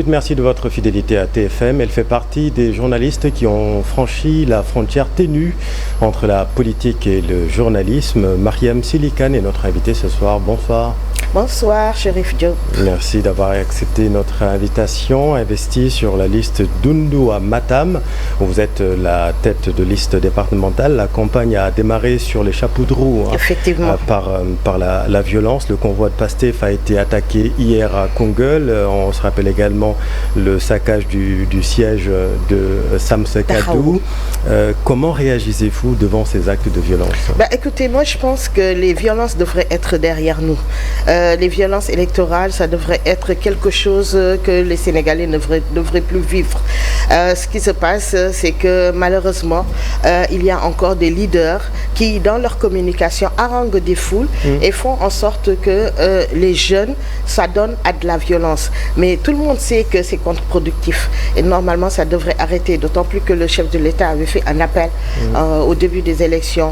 Merci de votre fidélité à TFM. Elle fait partie des journalistes qui ont franchi la frontière ténue entre la politique et le journalisme. Mariam Silikane est notre invitée ce soir. Bonsoir. Bonsoir, Chérif Diop. Merci d'avoir accepté notre invitation, investi sur la liste d'Oundou à Matam, où vous êtes la tête de liste départementale. La campagne a démarré sur les chapeaux de roue Effectivement. par la violence. Le convoi de PASTEF a été attaqué hier à Koungheul. On se rappelle également le saccage du siège de Samsekadou. Comment réagissez-vous devant ces actes de violence? Écoutez, moi je pense que les violences devraient être derrière nous. Les violences électorales, ça devrait être quelque chose que les Sénégalais ne devraient plus vivre. Ce qui se passe, c'est que malheureusement, il y a encore des leaders qui, dans leur communication, haranguent des foules et font en sorte que les jeunes s'adonnent à de la violence. Mais tout le monde sait que c'est contre-productif. Et normalement, ça devrait arrêter. D'autant plus que le chef de l'État avait fait un appel au début des élections,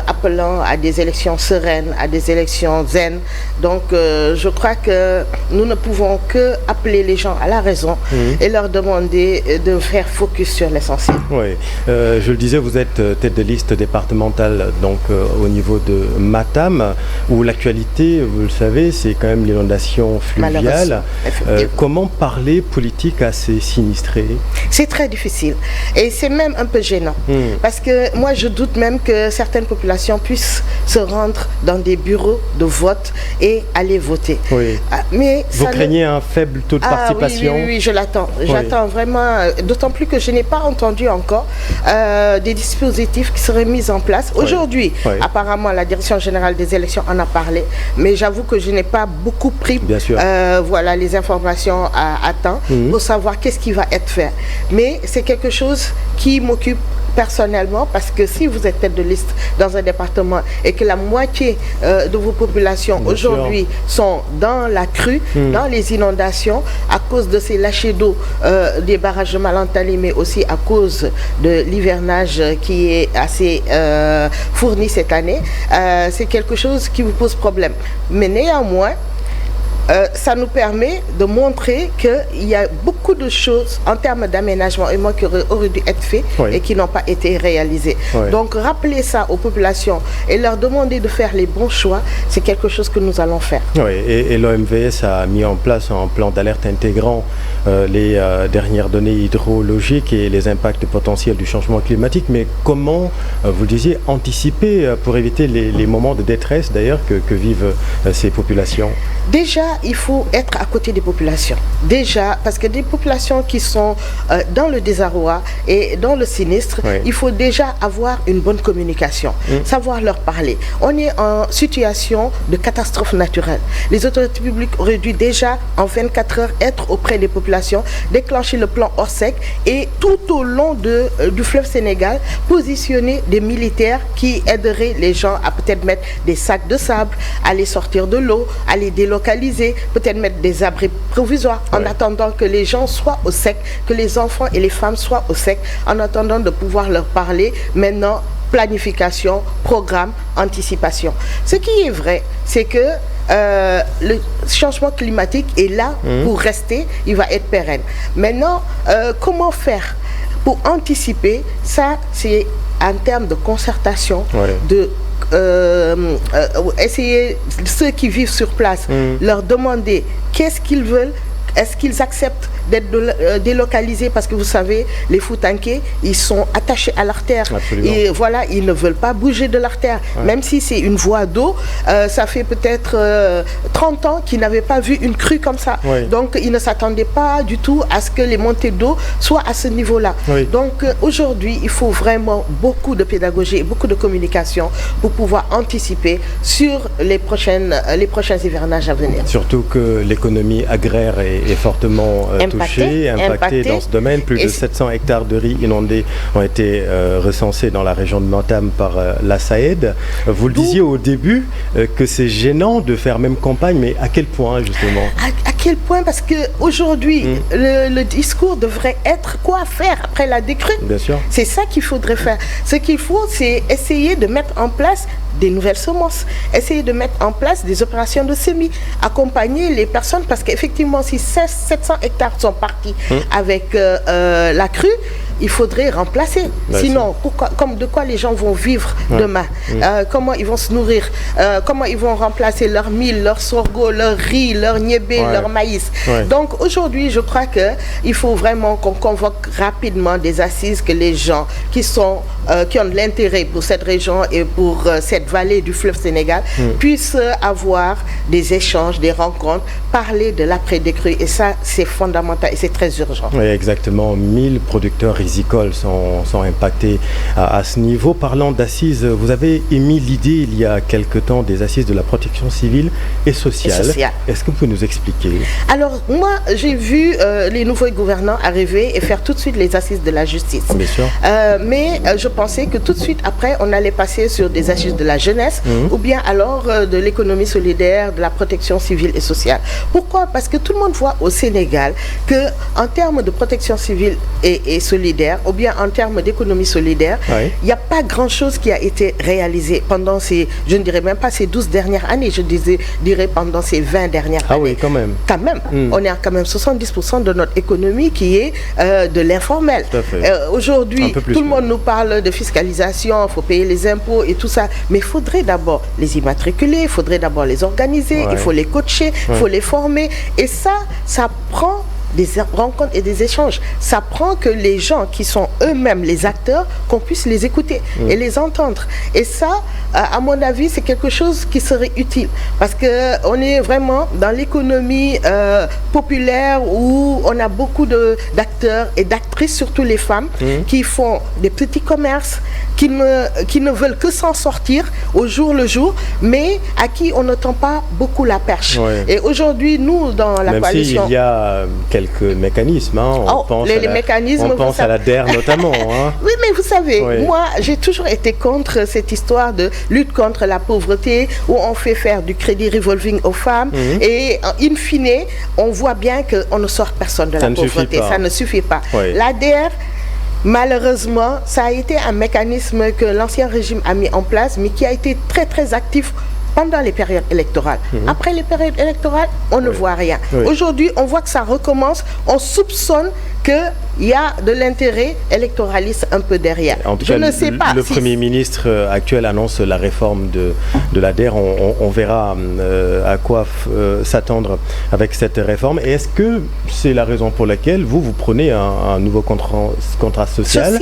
appelant à des élections sereines, à des élections zen. Donc, je crois que nous ne pouvons que appeler les gens à la raison et leur demander de faire focus sur l'essentiel. Oui, je le disais, vous êtes tête de liste départementale donc au niveau de Matam, où l'actualité, vous le savez, c'est quand même l'inondation fluviale. Comment parler politique à ces sinistrés? C'est très difficile et c'est même un peu gênant parce que moi je doute même que certaines populations puissent se rendre dans des bureaux de vote et aller voter. Oui. Mais vous craignez un faible taux de participation? Oui, je l'attends. J'attends vraiment, d'autant plus que je n'ai pas entendu encore des dispositifs qui seraient mis en place. Aujourd'hui, apparemment, la Direction générale des élections en a parlé, mais j'avoue que je n'ai pas beaucoup pris les informations à temps pour savoir qu'est-ce qui va être fait. Mais c'est quelque chose qui m'occupe personnellement, parce que si vous êtes tête de liste dans un département et que la moitié de vos populations aujourd'hui sont dans la crue, dans les inondations, à cause de ces lâchers d'eau des barrages de Malentali, mais aussi à cause de l'hivernage qui est assez fourni cette année, c'est quelque chose qui vous pose problème. Mais néanmoins, ça nous permet de montrer qu'il y a beaucoup de choses en termes d'aménagement qui auraient dû être faits et qui n'ont pas été réalisées. Donc rappeler ça aux populations et leur demander de faire les bons choix, c'est quelque chose que nous allons faire. Oui, et l'OMVS a mis en place un plan d'alerte intégrant les dernières données hydrologiques et les impacts potentiels du changement climatique. Mais comment, vous le disiez, anticiper pour éviter les moments de détresse d'ailleurs que vivent ces populations? Déjà, il faut être à côté des populations. Déjà, parce que des populations qui sont dans le désarroi et dans le sinistre, il faut déjà avoir une bonne communication, savoir leur parler. On est en situation de catastrophe naturelle. Les autorités publiques auraient dû déjà, en 24 heures, être auprès des populations, déclencher le plan Orsec et tout au long du fleuve Sénégal, positionner des militaires qui aideraient les gens à peut-être mettre des sacs de sable, à les sortir de l'eau, à les délocaliser, peut-être mettre des abris provisoires en attendant que les gens soient au sec, que les enfants et les femmes soient au sec, en attendant de pouvoir leur parler. Maintenant, planification, programme, anticipation. Ce qui est vrai, c'est que le changement climatique est là pour rester, il va être pérenne. Maintenant, comment faire pour anticiper? Ça, c'est en termes de concertation, de essayer, ceux qui vivent sur place, leur demander qu'est-ce qu'ils veulent. Est-ce qu'ils acceptent d'être délocalisés? Parce que vous savez, les Foutanké, ils sont attachés à leur terre. Et voilà, ils ne veulent pas bouger de leur terre. Même si c'est une voie d'eau, ça fait peut-être 30 ans qu'ils n'avaient pas vu une crue comme ça. Donc, ils ne s'attendaient pas du tout à ce que les montées d'eau soient à ce niveau-là. Donc, aujourd'hui, il faut vraiment beaucoup de pédagogie et beaucoup de communication pour pouvoir anticiper sur les prochains hivernages à venir. Surtout que l'économie agraire est fortement touchée, impactée dans ce domaine. Plus de 700 hectares de riz inondés ont été recensés dans la région de Matam par la SAED. Vous le disiez au début que c'est gênant de faire même campagne, mais à quel point justement? À quel point? Parce qu'aujourd'hui, le discours devrait être quoi faire après la décrue. Bien sûr. C'est ça qu'il faudrait faire. Ce qu'il faut, c'est essayer de mettre en place des nouvelles semences, essayer de mettre en place des opérations de semis, accompagner les personnes, parce qu'effectivement, si 700 hectares sont partis avec la crue, il faudrait remplacer. Sinon, de quoi les gens vont vivre demain? Comment ils vont se nourrir? Comment ils vont remplacer leur mil, leur sorgho, leur riz, leur niébé, leur maïs? Donc aujourd'hui, je crois qu'il faut vraiment qu'on convoque rapidement des assises, que les gens qui ont de l'intérêt pour cette région et pour cette vallée du fleuve Sénégal puissent avoir des échanges, des rencontres, parler de l'après-décrue. Et ça, c'est fondamental et c'est très urgent. Oui, exactement. 1000 producteurs rizicoles sont impactés à ce niveau. Parlant d'assises, vous avez émis l'idée il y a quelque temps des assises de la protection civile et sociale. Est-ce que vous pouvez nous expliquer? Alors, moi, j'ai vu les nouveaux gouvernants arriver et faire tout de suite les assises de la justice. Bien sûr. Mais je pensais que tout de suite après, on allait passer sur des assises de la jeunesse ou bien alors de l'économie solidaire, de la protection civile et sociale. Pourquoi? Parce que tout le monde voit au Sénégal qu'en termes de protection civile et solidaire, ou bien en termes d'économie solidaire, il n'y a pas grand-chose qui a été réalisé pendant je ne dirais même pas ces 12 dernières années, je dirais pendant ces 20 dernières années. Ah oui, quand même. Quand même. On est à quand même 70% de notre économie qui est de l'informel. Aujourd'hui, tout le monde nous parle de fiscalisation, il faut payer les impôts et tout ça, mais il faudrait d'abord les immatriculer, il faudrait d'abord les organiser, il faut les coacher, il faut les former, et ça prend des rencontres et des échanges. Ça prend que les gens qui sont eux-mêmes les acteurs, qu'on puisse les écouter et les entendre. Et ça, à mon avis, c'est quelque chose qui serait utile. Parce qu'on est vraiment dans l'économie populaire où on a beaucoup d'acteurs et d'actrices, surtout les femmes, qui font des petits commerces, qui ne veulent que s'en sortir au jour le jour, mais à qui on ne tend pas beaucoup la perche. Et aujourd'hui, nous, dans la coalition... Même s'il y a quelques mécanismes, on pense à la DER notamment. Oui, mais vous savez, moi, j'ai toujours été contre cette histoire de lutte contre la pauvreté, où on fait faire du crédit revolving aux femmes, et in fine, on voit bien qu'on ne sort personne de la pauvreté. Ça ne suffit pas. La DER, malheureusement, ça a été un mécanisme que l'ancien régime a mis en place, mais qui a été très, très actif pendant les périodes électorales. Après les périodes électorales, on ne voit rien. Aujourd'hui, on voit que ça recommence, on soupçonne qu'il y a de l'intérêt électoraliste un peu derrière. En tout cas, ne sais pas. Le Premier ministre actuel annonce la réforme de la DER. On verra à quoi s'attendre avec cette réforme. Et est-ce que c'est la raison pour laquelle vous prenez un nouveau contrat social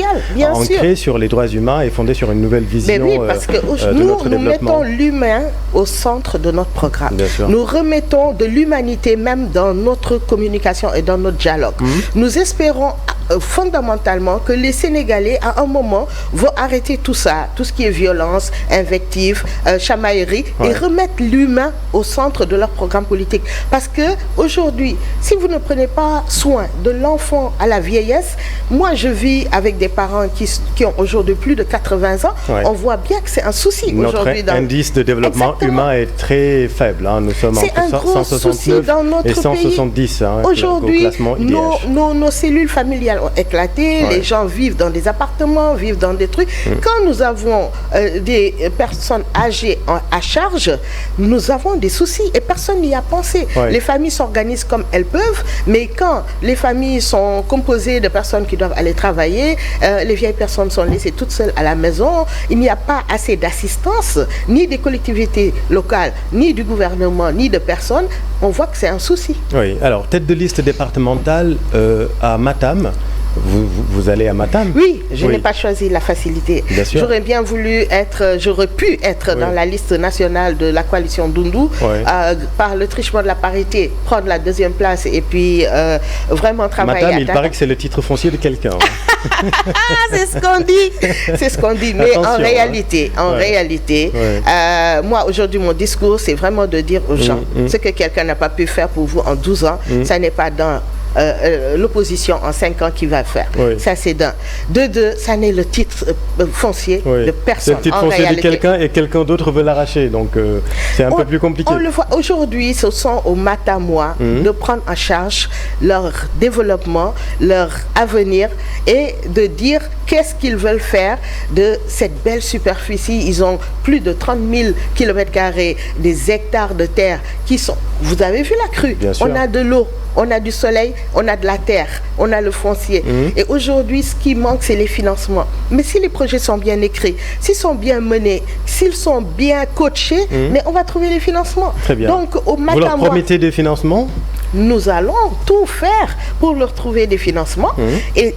ancré sur les droits humains et fondé sur une nouvelle vision oui, parce que nous mettons l'humain au centre de notre programme. Nous remettons de l'humanité même dans notre communication et dans notre dialogue. Nous espérons fondamentalement que les Sénégalais, à un moment, vont arrêter tout ça, tout ce qui est violence, invective, chamaillerie, et remettre l'humain au centre de leur programme politique. Parce que aujourd'hui, si vous ne prenez pas soin de l'enfant à la vieillesse, moi je vis avec des parents qui ont aujourd'hui plus de 80 ans, on voit bien que c'est un souci aujourd'hui. Notre indice de développement humain est très faible. Nous sommes entre 169 et 170 aujourd'hui. Au classement IDH. Nos cellules familiales ont éclaté, les gens vivent dans des appartements, vivent dans des trucs. Quand nous avons des personnes âgées à charge, nous avons des soucis et personne n'y a pensé. Les familles s'organisent comme elles peuvent, mais quand les familles sont composées de personnes qui doivent aller travailler, les vieilles personnes sont laissées toutes seules à la maison, il n'y a pas assez d'assistance, ni des collectivités locales, ni du gouvernement, ni de personnes, on voit que c'est un souci. Oui, alors tête de liste départementale à Matam. Vous allez à Matam? Oui, je n'ai pas choisi la facilité. J'aurais bien voulu j'aurais pu être dans la liste nationale de la coalition Doundou, par le truchement de la parité, prendre la deuxième place et puis vraiment travailler. Matam, il paraît que c'est le titre foncier de quelqu'un. C'est ce qu'on dit. C'est ce qu'on dit. Mais attention, en réalité, moi aujourd'hui, mon discours, c'est vraiment de dire aux gens, ce que quelqu'un n'a pas pu faire pour vous en 12 ans, ça n'est pas dans l'opposition en 5 ans qui va faire. Ça, c'est d'un. De deux, ça n'est le titre foncier de personne. Le titre foncier de quelqu'un et quelqu'un d'autre veut l'arracher. Donc, c'est un peu plus compliqué. On le voit aujourd'hui, ce sont aux Matamois de prendre en charge leur développement, leur avenir et de dire qu'est-ce qu'ils veulent faire de cette belle superficie. Ils ont plus de 30 000 km², des hectares de terre qui sont... Vous avez vu la crue? On a de l'eau, on a du soleil, on a de la terre, on a le foncier. Et aujourd'hui, ce qui manque, c'est les financements. Mais si les projets sont bien écrits, s'ils sont bien menés, s'ils sont bien coachés, mais on va trouver les financements. Très bien. Donc, au Vous leur promettez des financements? Nous allons tout faire pour leur trouver des financements. Et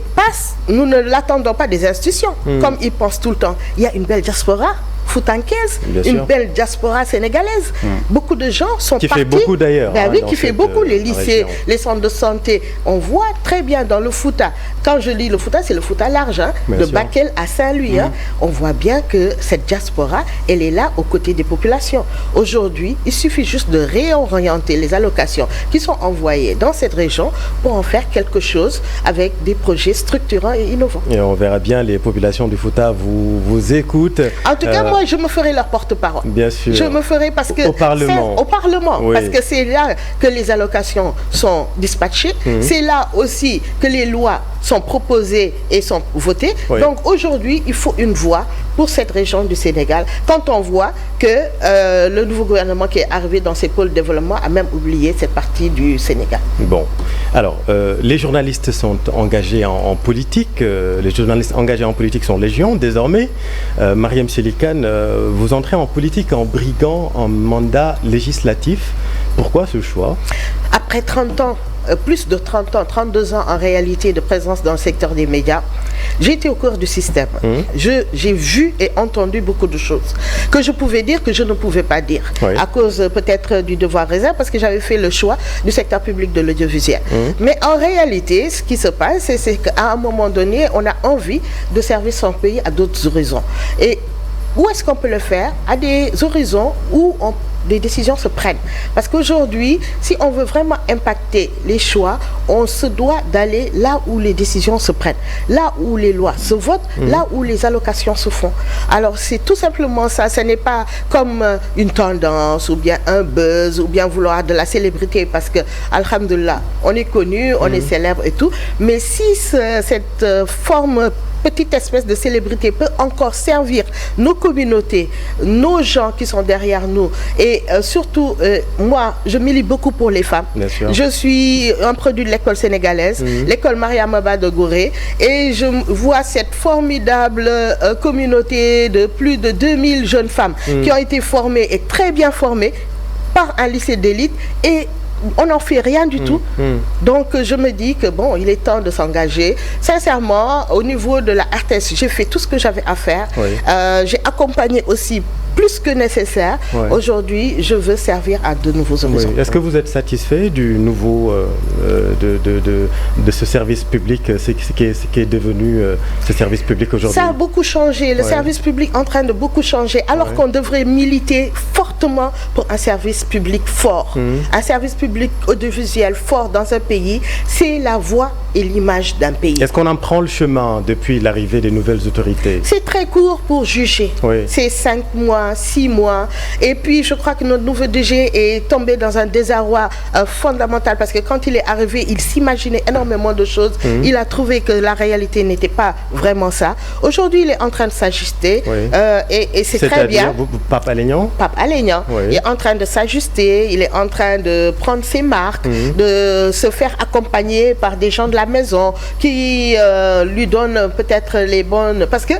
nous ne l'attendons pas des institutions, comme ils pensent tout le temps. Il y a une belle diaspora foutankaise, une belle diaspora sénégalaise. Beaucoup de gens sont partis. Qui fait beaucoup d'ailleurs. Qui fait beaucoup, les lycées, les centres de santé. On voit très bien dans le Fouta. Quand je dis le Fouta, c'est le Fouta large, de Bakel à Saint-Louis. On voit bien que cette diaspora, elle est là aux côtés des populations. Aujourd'hui, il suffit juste de réorienter les allocations qui sont envoyées dans cette région pour en faire quelque chose avec des projets structurants et innovants. Et on verra bien, les populations du Fouta vous écoutent. En tout cas, moi, je me ferai leur porte-parole. Bien sûr. Je me ferai parce que... Au Parlement. Au Parlement. Parce que c'est là que les allocations sont dispatchées. C'est là aussi que les lois sont proposées et sont votées. Donc aujourd'hui, il faut une voix pour cette région du Sénégal. Quand on voit que le nouveau gouvernement qui est arrivé dans ces pôles de développement a même oublié cette partie du Sénégal. Bon. Alors, les journalistes sont engagés en politique. Les journalistes engagés en politique sont légion désormais. Mariam Selikane, vous entrez en politique en briguant un mandat législatif. Pourquoi ce choix? Après 30 ans, plus de 30 ans, 32 ans en réalité de présence dans le secteur des médias, j'ai été au cœur du système. J'ai vu et entendu beaucoup de choses que je pouvais dire, que je ne pouvais pas dire, à cause peut-être du devoir réserve, parce que j'avais fait le choix du secteur public de l'audiovisuel. Mais en réalité, ce qui se passe, c'est qu'à un moment donné, on a envie de servir son pays à d'autres horizons. Et où est-ce qu'on peut le faire? À des horizons où des décisions se prennent. Parce qu'aujourd'hui, si on veut vraiment impacter les choix, on se doit d'aller là où les décisions se prennent, là où les lois se votent, là où les allocations se font. Alors c'est tout simplement ça, ce n'est pas comme une tendance ou bien un buzz ou bien vouloir de la célébrité parce que, alhamdoulilah, on est connu, on est célèbre et tout, mais si cette forme petite espèce de célébrité peut encore servir nos communautés, nos gens qui sont derrière nous. Et surtout, moi, je milite beaucoup pour les femmes. Je suis un produit de l'école sénégalaise, l'école Mariam Abba de Gorée, et je vois cette formidable communauté de plus de 2000 jeunes femmes qui ont été formées et très bien formées par un lycée d'élite et on n'en fait rien du tout. Donc je me dis que bon, il est temps de s'engager. Sincèrement, au niveau de la RTS, j'ai fait tout ce que j'avais à faire. J'ai accompagné aussi plus que nécessaire. Aujourd'hui, je veux servir à de nouveaux horizons. Est-ce que vous êtes satisfait du nouveau de ce service public, ce qui est devenu ce service public aujourd'hui? Ça a beaucoup changé. Le service public est en train de beaucoup changer, alors qu'on devrait militer fortement pour un service public fort. Un service public audiovisuel fort dans un pays, c'est la voix et l'image d'un pays. Est-ce qu'on en prend le chemin depuis l'arrivée des nouvelles autorités? C'est très court pour juger. C'est 5 mois, 6 mois. Et puis, je crois que notre nouveau DG est tombé dans un désarroi fondamental parce que quand il est arrivé, il s'imaginait énormément de choses. Il a trouvé que la réalité n'était pas vraiment ça. Aujourd'hui, il est en train de s'ajuster et c'est très bien. Pape Alignan? Pape Alignan. Il est en train de s'ajuster, il est en train de prendre ses marques, de se faire accompagner par des gens de la maison qui lui donnent peut-être les bonnes... Parce que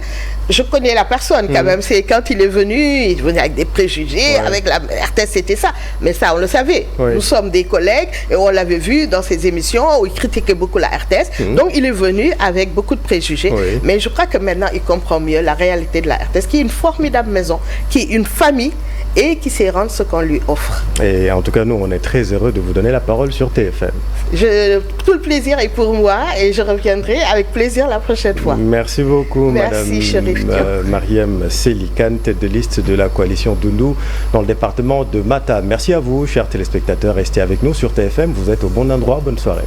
je connais la personne quand même. C'est quand il est venu, il venait avec des préjugés, avec la RTS, c'était ça. Mais ça, on le savait. Nous sommes des collègues et on l'avait vu dans ses émissions où il critiquait beaucoup la RTS. Donc, il est venu avec beaucoup de préjugés. Mais je crois que maintenant, il comprend mieux la réalité de la RTS, qui est une formidable maison, qui est une famille et qui sait rendre ce qu'on lui offre. Et en tout cas, nous, on est très heureux de vous donner la parole sur TFM. Tout le plaisir est pour moi et je reviendrai avec plaisir la prochaine fois. Merci beaucoup, Merci, Madame Mariam Selikane, tête de liste de la coalition Doundou dans le département de Matam. Merci à vous, chers téléspectateurs. Restez avec nous sur TFM. Vous êtes au bon endroit. Bonne soirée.